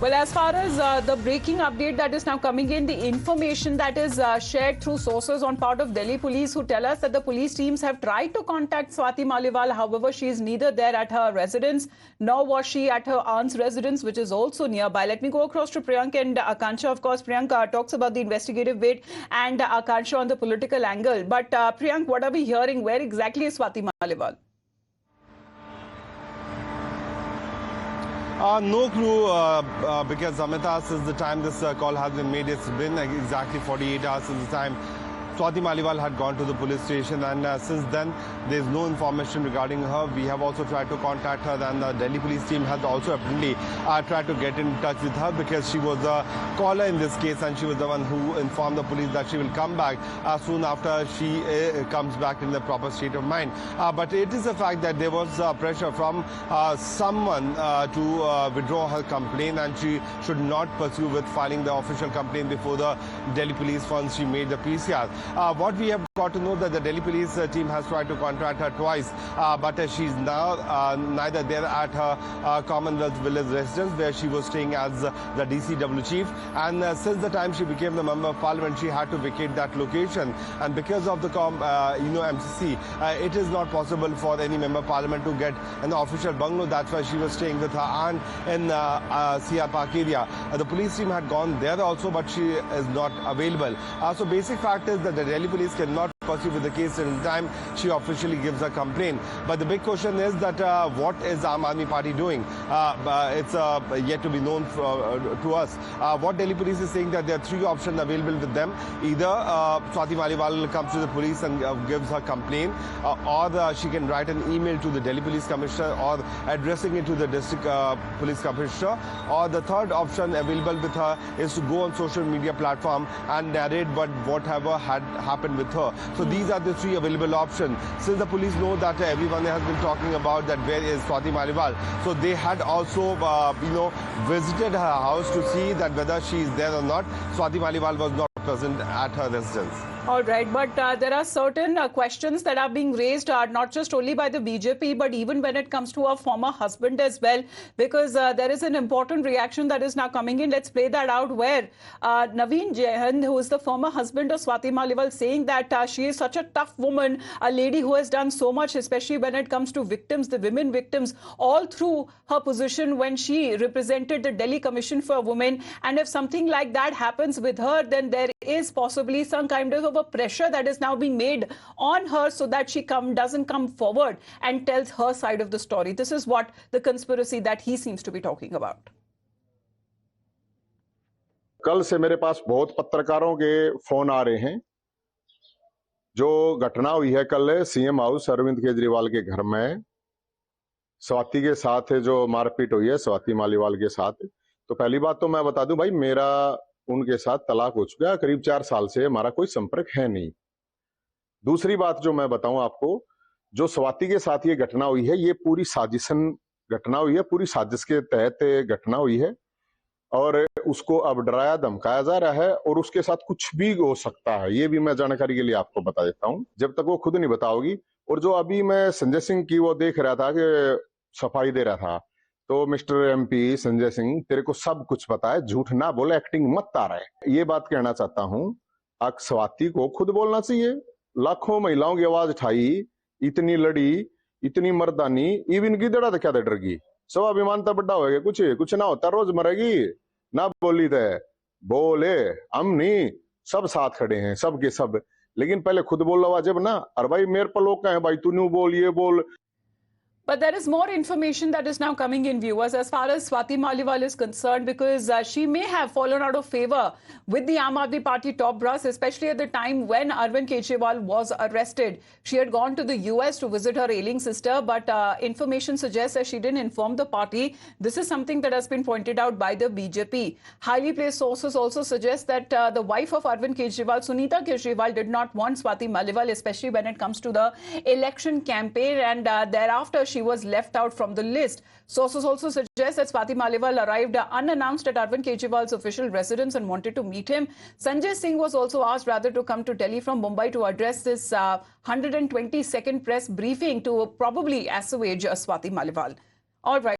Well, as far as the breaking update that is now coming in, the information that is shared through sources on part of Delhi police who tell us that the police teams have tried to contact Swati Maliwal. However, she is neither there at her residence nor was she at her aunt's residence, which is also nearby. Let me go across to Priyank and Akansha. Of course, Priyank talks about the investigative bit and Akansha on the political angle. But Priyank, what are we hearing? Where exactly is Swati Maliwal? No clue, because Amita, since the time this call has been made, it's been exactly 48 hours since the time Swati Maliwal had gone to the police station, and since then there's no information regarding her. We have also tried to contact her, and the Delhi police team has also apparently tried to get in touch with her because she was a caller in this case, and she was the one who informed the police that she will come back soon after she comes back in the proper state of mind. But it is a fact that there was pressure from someone to withdraw her complaint, and she should not pursue with filing the official complaint before the Delhi police once she made the PCR. What we have got to know that the Delhi police team has tried to contact her twice, but she's now neither there at her Commonwealth Village residence where she was staying as the DCW chief, and since the time she became the member of parliament, she had to vacate that location, and because of the MCC, it is not possible for any member of parliament to get an official bungalow. That's why she was staying with her aunt in CR Park area. The police team had gone there also, but she is not available. So basic fact is that the Delhi police cannot pursue with the case till the time she officially gives a complaint. But the big question is that what is Aam Aadmi Party doing? It's yet to be known to us. What Delhi police is saying that there are three options available with them. Either Swati Maliwal comes to the police and gives her complaint, or she can write an email to the Delhi police commissioner or addressing it to the district police commissioner, or the third option available with her is to go on social media platform and narrate whatever had happened with her. So these are the three available options. Since the police know that everyone has been talking about that where is Swati Maliwal, so they had also visited her house to see that whether she is there or not. Swati Maliwal was not present at her residence. All right, but there are certain questions that are being raised, not just only by the BJP, but even when it comes to her former husband as well, because there is an important reaction that is now coming in. Let's play that out, where Naveen Jayhind, who is the former husband of Swati Maliwal, saying that she is such a tough woman, a lady who has done so much, especially when it comes to victims, the women victims, all through her position when she represented the Delhi Commission for Women. And if something like that happens with her, then there is possibly some kind of a pressure that is now being made on her so that she doesn't come forward and tells her side of the story. This is what the conspiracy that he seems to be talking about. कल से मेरे पास बहुत पत्रकारों के phone आ रहे हैं। जो घटना हुई है कल सीएम हाउस अरविंद केजरीवाल के घर में स्वाति के साथ जो मारपीट हुई है स्वाति मालीवाल के साथ, तो पहली बात तो मैं बता दूं भाई, मेरा उनके साथ तलाक हो चुका है, करीब 4 साल से हमारा कोई संपर्क है नहीं। दूसरी बात जो मैं बताऊं आपको, जो स्वाति के साथ ये घटना हुई है, ये पूरी साजिशन घटना हुई है, पूरी साजिश के तहत घटना हुई है, और उसको अब डराया धमकाया जा रहा है, और उसके साथ कुछ भी हो सकता है, ये भी मैं जानकारी के लिए आपको बता देता हूं, जब तक वो खुद नहीं बताओगी। और जो अभी मैं संजय सिंह की वो देख रहा था कि सफाई दे रहा था, तो मिस्टर एमपी संजय सिंह, तेरे को सब कुछ पता है, झूठ ना बोले, एक्टिंग मत आ रहा है। ये बात कहना चाहता हूं, स्वाति को खुद बोलना चाहिए। लाखों महिलाओं की आवाज उठाई, इतनी लड़ी, इतनी मर्दानी, इवन की दड़ा क्या डर गई, स्वाभिमान तो बड़ा होगा, कुछ ना होता, रोज मरेगी ना। बोली थे बोले, हम नहीं, सब साथ खड़े हैं, सब के सब, लेकिन पहले खुद बोला वाजिब ना। अरे भाई मेरे पर लोग कहें भाई तू नहीं बोल, ये बोल। But there is more information that is now coming in, viewers, as far as Swati Maliwal is concerned, because she may have fallen out of favor with the Aam Aadmi Party top brass, especially at the time when Arvind Kejriwal was arrested. She had gone to the US to visit her ailing sister, but information suggests that she didn't inform the party. This is something that has been pointed out by the BJP. Highly placed sources also suggest that the wife of Arvind Kejriwal, Sunita Kejriwal, did not want Swati Maliwal, especially when it comes to the election campaign, and thereafter she was left out from the list. Sources also suggest that Swati Maliwal arrived unannounced at Arvind Kejriwal's official residence and wanted to meet him. Sanjay Singh was also asked rather to come to Delhi from Mumbai to address this 122nd press briefing to probably assuage Swati Maliwal. All right.